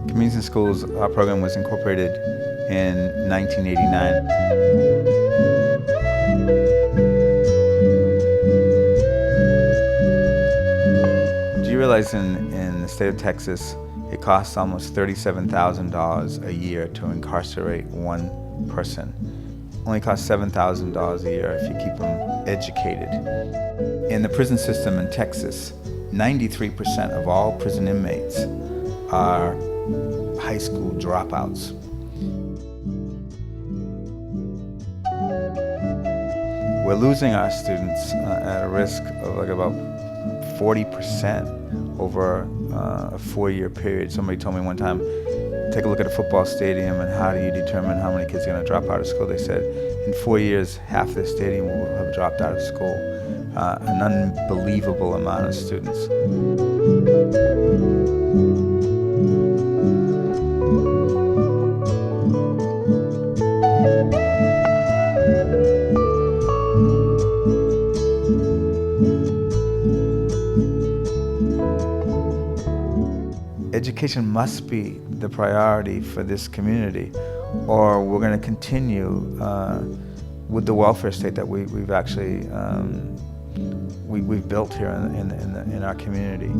Communities in Schools, our program was incorporated in 1989. Do you realize in the state of Texas, it costs almost $37,000 a year to incarcerate one person? Only costs $7,000 a year if you keep them educated. In the prison system in Texas, 93% of all prison inmates are high school dropouts. We're losing our students at a risk of like about 40% over a 4-year period. Somebody told me one time, take a look at a football stadium and how do you determine how many kids are going to drop out of school? They said in 4 years, half the stadium will have dropped out of school. An unbelievable amount of students. Education must be the priority for this community, or we're going to continue with the welfare state that we've actually we've built here in our community.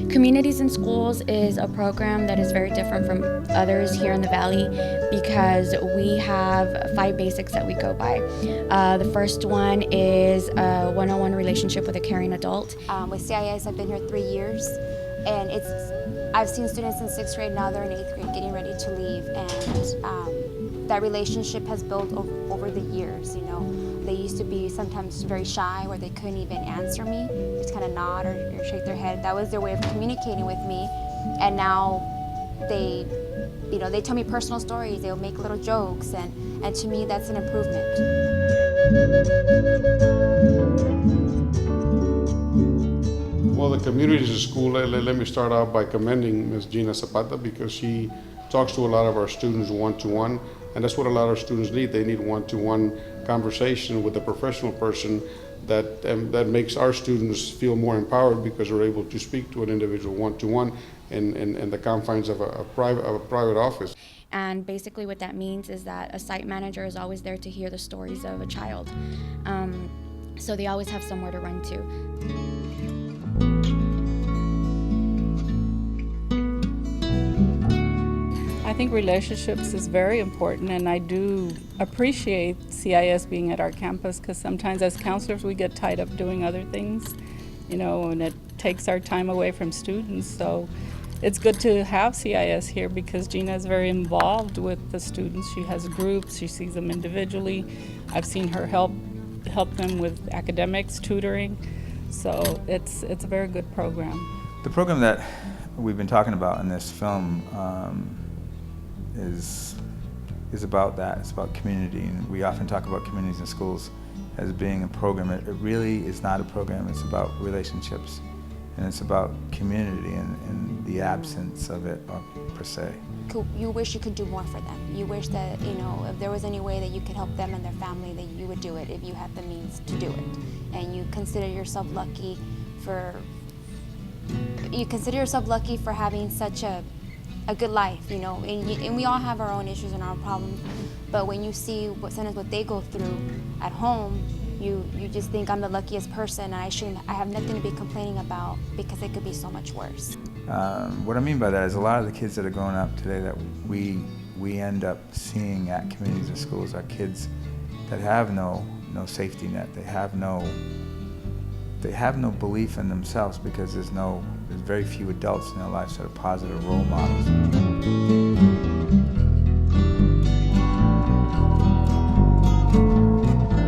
Communities in Schools is a program that is very different from others here in the Valley because we have 5 basics that we go by. The first one is a one-on-one relationship with a caring adult. With CIS, I've been here 3 years, and I've seen students in 6th grade, now they're in 8th grade getting ready to leave, and that relationship has built over the years, you know. They used to be sometimes very shy where they couldn't even answer me, just kind of nod or shake their head. That was their way of communicating with me, and now they tell me personal stories, they'll make little jokes, and to me that's an improvement. Well, the communities in school, let me start out by commending Ms. Gina Zapata because she talks to a lot of our students one-to-one, and that's what a lot of students need. They need one-to-one conversation with a professional person that makes our students feel more empowered because they're able to speak to an individual one-to-one in the confines of a private office. And basically what that means is that a site manager is always there to hear the stories of a child. So they always have somewhere to run to. I think relationships is very important, and I do appreciate CIS being at our campus because sometimes as counselors we get tied up doing other things, you know, and it takes our time away from students. So it's good to have CIS here because Gina is very involved with the students. She has groups, she sees them individually. I've seen her help them with academics, tutoring. So it's a very good program. The program that we've been talking about in this film is about that. It's about community, and we often talk about communities in schools as being a program. It really is not a program. It's about relationships, and it's about community and the absence of it per se. You wish you could do more for them. You wish that, you know, if there was any way that you could help them and their family, that you would do it if you had the means to do it. And you consider yourself lucky for having such a good life, you know, and we all have our own issues and our own problems, but when you see sometimes what they go through at home, You just think I'm the luckiest person, and I have nothing to be complaining about because it could be so much worse. What I mean by that is a lot of the kids that are growing up today that we end up seeing at communities or schools are kids that have no safety net. They have no belief in themselves because there's very few adults in their lives that are positive role models.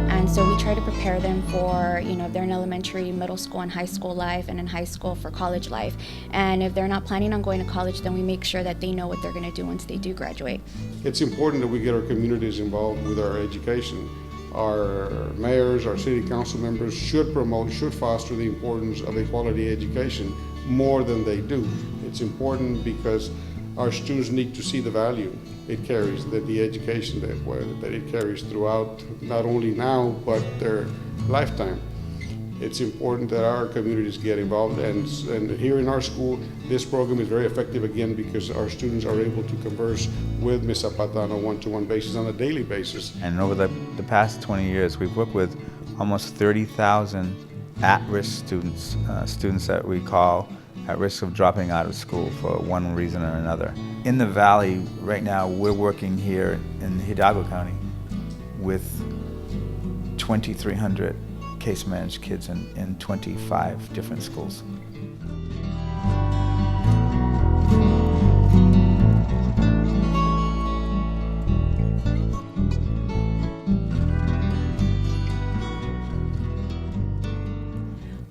And so we try to prepare them for, if they're in elementary, middle school, and high school life, and in high school for college life. And if they're not planning on going to college, then we make sure that they know what they're going to do once they do graduate. It's important that we get our communities involved with our education. Our mayors, our city council members should foster the importance of a quality education more than they do. It's important because our students need to see the value it carries, that the education that it carries throughout, not only now, but their lifetime. It's important that our communities get involved, and here in our school, this program is very effective again because our students are able to converse with Ms. Zapata on a one-to-one basis, on a daily basis. And over the past 20 years, we've worked with almost 30,000 at-risk students, students that we call at risk of dropping out of school for one reason or another. In the Valley, right now, we're working here in Hidalgo County with 2,300 case-managed kids in 25 different schools.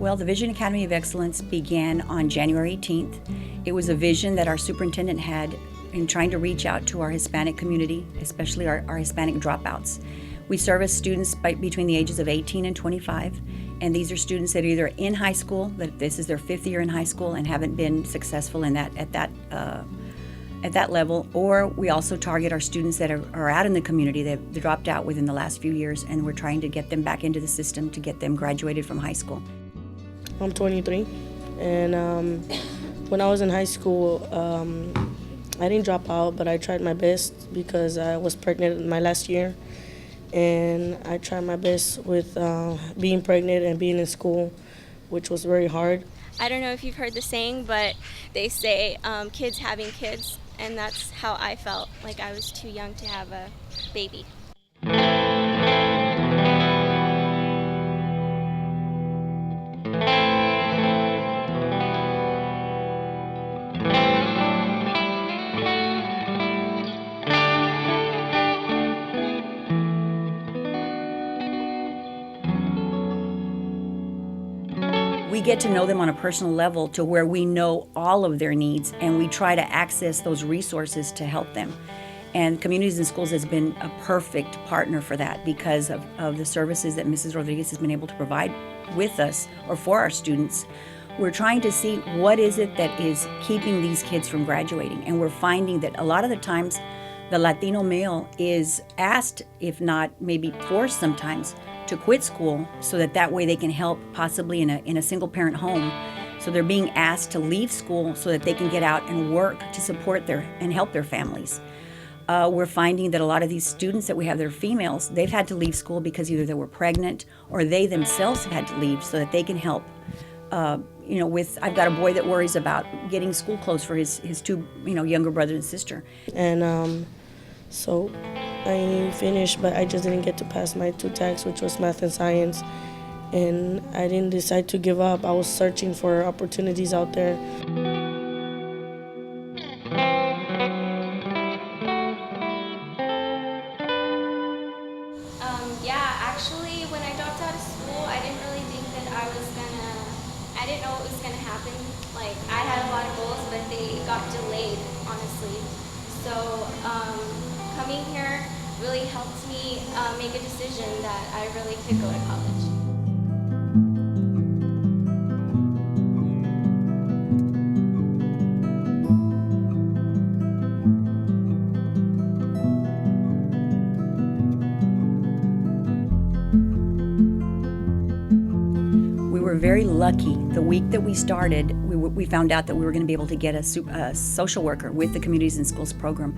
Well, the Vision Academy of Excellence began on January 18th. It was a vision that our superintendent had in trying to reach out to our Hispanic community, especially our Hispanic dropouts. We service students between the ages of 18 and 25, and these are students that are either in high school, that this is their 5th year in high school and haven't been successful in at that level, or we also target our students that are out in the community that dropped out within the last few years, and we're trying to get them back into the system to get them graduated from high school. I'm 23, and when I was in high school, I didn't drop out, but I tried my best because I was pregnant in my last year, and I tried my best with being pregnant and being in school, which was very hard. I don't know if you've heard the saying, but they say kids having kids, and that's how I felt, like I was too young to have a baby. We get to know them on a personal level to where we know all of their needs, and we try to access those resources to help them. And Communities in Schools has been a perfect partner for that because of the services that Mrs. Rodriguez has been able to provide with us or for our students. We're trying to see what is it that is keeping these kids from graduating, and we're finding that a lot of the times the Latino male is asked, if not maybe forced sometimes, to quit school so that way they can help possibly in a single parent home. So they're being asked to leave school so that they can get out and work to support and help their families. We're finding that a lot of these students that we have that are females, they've had to leave school because either they were pregnant or they themselves have had to leave so that they can help. I've got a boy that worries about getting school clothes for his two younger brother and sister. And so I finished, but I just didn't get to pass my 2 tags, which was math and science. And I didn't decide to give up. I was searching for opportunities out there. Actually, when I dropped out of school, I didn't really think that I didn't know what was gonna happen. Like, I had a lot of goals, but they got delayed, honestly. So, coming here really helped me make a decision that I really could go to college. We were very lucky. The week that we started, we found out that we were going to be able to get a social worker with the Communities in Schools program.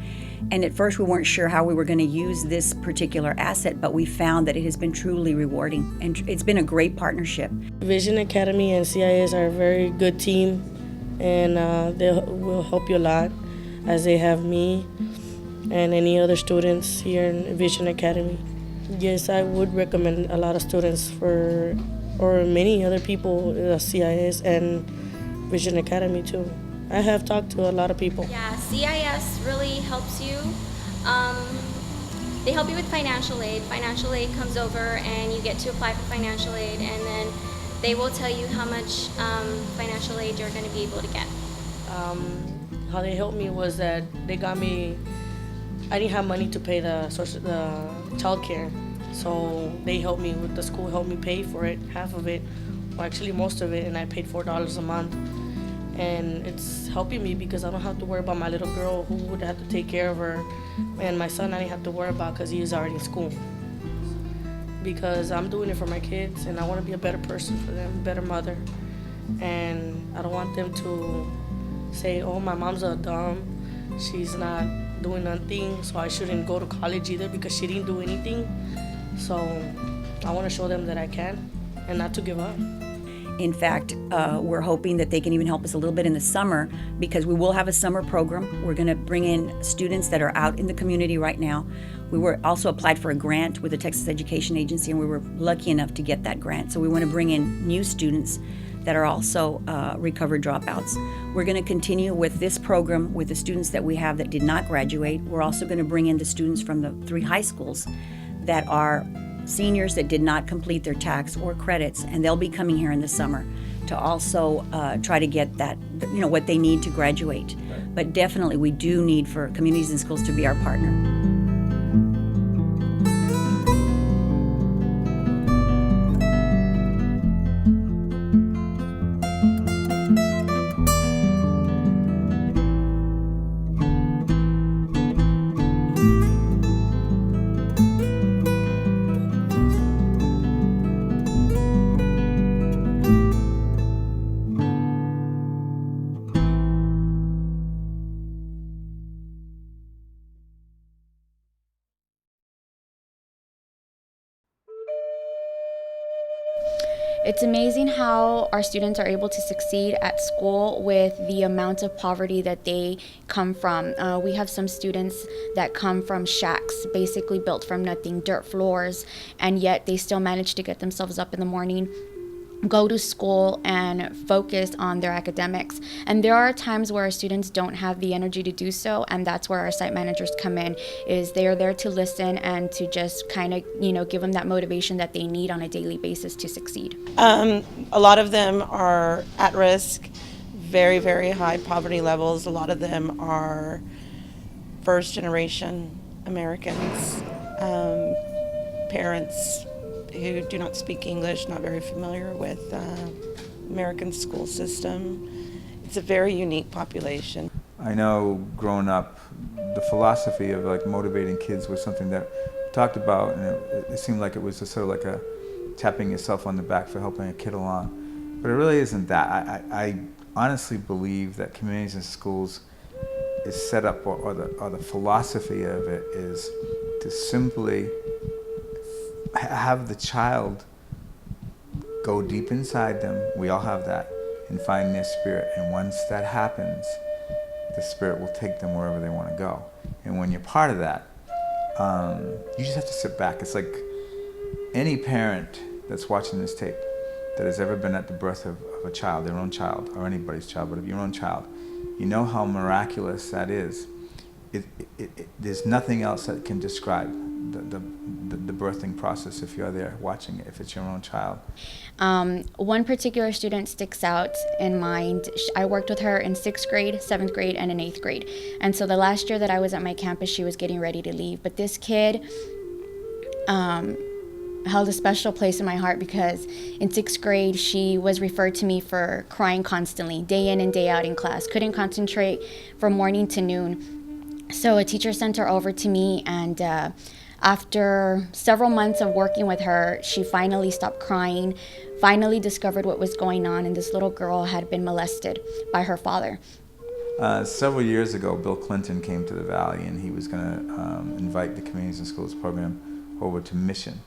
And at first we weren't sure how we were going to use this particular asset, but we found that it has been truly rewarding, and it's been a great partnership. Vision Academy and CIS are a very good team, and they will help you a lot, as they have me and any other students here in Vision Academy. Yes, I would recommend a lot of students or many other people, CIS and Vision Academy too. I have talked to a lot of people. Yeah, CIS really helps you. They help you with financial aid. Financial aid comes over and you get to apply for financial aid, and then they will tell you how much financial aid you're going to be able to get. How they helped me was that they got me, I didn't have money to pay the child care. So they helped me, the school helped me pay for it, half of it, or actually most of it, and I paid $4 a month. And it's helping me because I don't have to worry about my little girl who would have to take care of her, and my son I didn't have to worry about because he is already in school. Because I'm doing it for my kids, and I want to be a better person for them, a better mother. And I don't want them to say, oh, my mom's a dumb, she's not doing nothing, so I shouldn't go to college either because she didn't do anything. So I want to show them that I can and not to give up. In fact, we're hoping that they can even help us a little bit in the summer, because we will have a summer program. We're going to bring in students that are out in the community right now. We were also applied for a grant with the Texas Education Agency, and we were lucky enough to get that grant. So we want to bring in new students that are also recovered dropouts. We're going to continue with this program with the students that we have that did not graduate. We're also going to bring in the students from the 3 high schools that are seniors that did not complete their tax or credits, and they'll be coming here in the summer to also try to get that, what they need to graduate. But definitely we do need for Communities in Schools to be our partner. It's amazing how our students are able to succeed at school with the amount of poverty that they come from. We have some students that come from shacks, basically built from nothing, dirt floors, and yet they still manage to get themselves up in the morning, go to school, and focus on their academics. And there are times where our students don't have the energy to do so, and that's where our site managers come in. Is they're there to listen and to just kind of give them that motivation that they need on a daily basis to succeed. A lot of them are at risk, very, very high poverty levels. A lot of them are first generation Americans, parents who do not speak English, not very familiar with American school system. It's a very unique population. I know growing up, the philosophy of like motivating kids was something that we talked about, and it seemed like it was just sort of like a tapping yourself on the back for helping a kid along. But it really isn't that. I honestly believe that Communities in Schools is set up, or the philosophy of it is to simply have the child go deep inside them, we all have that, and find their spirit. And once that happens, the spirit will take them wherever they want to go. And when you're part of that, you just have to sit back. It's like any parent that's watching this tape that has ever been at the birth of a child, their own child, or anybody's child, but of your own child, you know how miraculous that is. There's nothing else that can describe the birthing process if you're there watching it, if it's your own child. One particular student sticks out in mind. I worked with her in 6th grade, 7th grade, and in 8th grade. And so the last year that I was at my campus, she was getting ready to leave. But this kid held a special place in my heart because in 6th grade, she was referred to me for crying constantly, day in and day out in class. Couldn't concentrate from morning to noon. So a teacher sent her over to me, and After several months of working with her, she finally stopped crying, finally discovered what was going on, and this little girl had been molested by her father. Several years ago, Bill Clinton came to the Valley, and he was going to invite the Communities and Schools program over to Mission.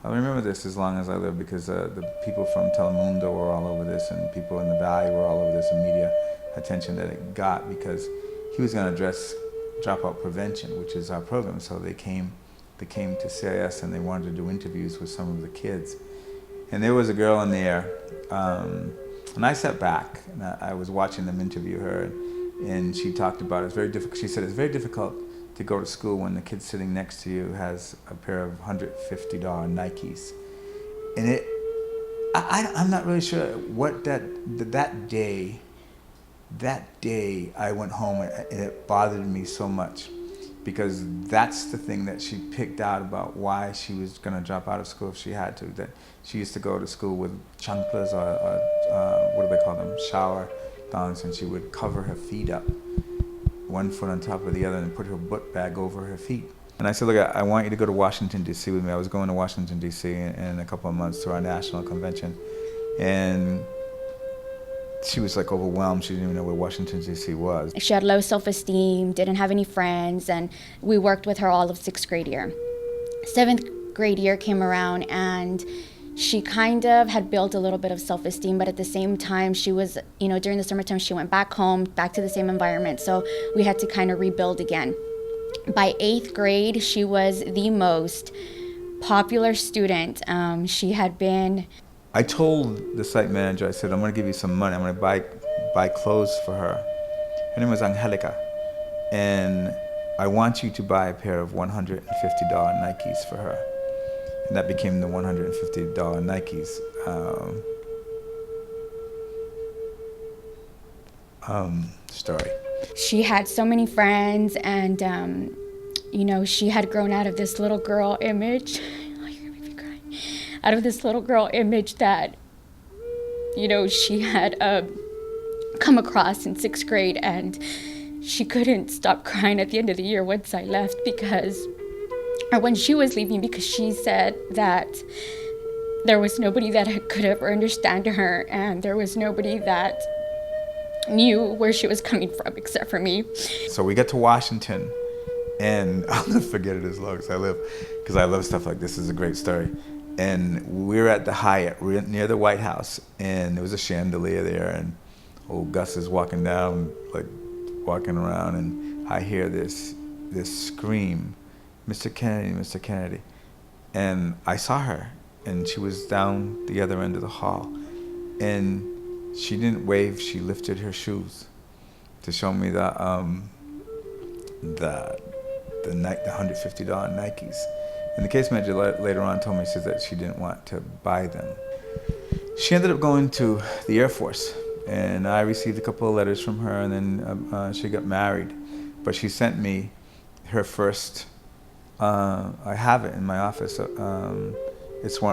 I remember this as long as I live, because the people from Telemundo were all over this, and people in the Valley were all over this, and media attention that it got, because he was going to address dropout prevention, which is our program. So they came to CIS, and they wanted to do interviews with some of the kids. And there was a girl in there, and I sat back, and I was watching them interview her, and she talked about it's very difficult. She said it's very difficult to go to school when the kid sitting next to you has a pair of $150 Nikes. And I'm not really sure what that day I went home, and it bothered me so much, because that's the thing that she picked out about why she was going to drop out of school if she had to. That she used to go to school with chanclas, or what do they call them, shower thongs, and she would cover her feet up, one foot on top of the other, and put her book bag over her feet. And I said, look, I want you to go to Washington, D.C. with me. I was going to Washington, D.C. in a couple of months to our national convention. And she was like overwhelmed. She didn't even know where Washington, D.C. was. She had low self-esteem, didn't have any friends, and we worked with her all of 6th grade year. 7th grade year came around, and she kind of had built a little bit of self-esteem, but at the same time, she was, during the summertime, she went back home, back to the same environment. So we had to kind of rebuild again. By 8th grade, she was the most popular student. She had been... I told the site manager, I said, I'm going to give you some money. I'm going to buy clothes for her. Her name was Angelica. And I want you to buy a pair of $150 Nikes for her. And that became the $150 Nikes. Story. She had so many friends, and she had grown out of this little girl image. Oh, you're gonna make me cry. Out of this little girl image that, she had come across in 6th grade, and she couldn't stop crying at the end of the year once I left, or when she was leaving, because she said that there was nobody that could ever understand her, and there was nobody that knew where she was coming from except for me. So we get to Washington, and I'll never forget it as long as I live, because I love stuff like this. It's a great story. And we're at the Hyatt, we're near the White House, and there was a chandelier there, and old Gus is walking down, like walking around, and I hear this scream, Mr. Kennedy, Mr. Kennedy. And I saw her, and she was down the other end of the hall. And she didn't wave, she lifted her shoes to show me the $150 Nikes. And the case manager later on told me, she said that she didn't want to buy them. She ended up going to the Air Force, and I received a couple of letters from her, and then she got married. But she sent me her first, I have it in my office. It's one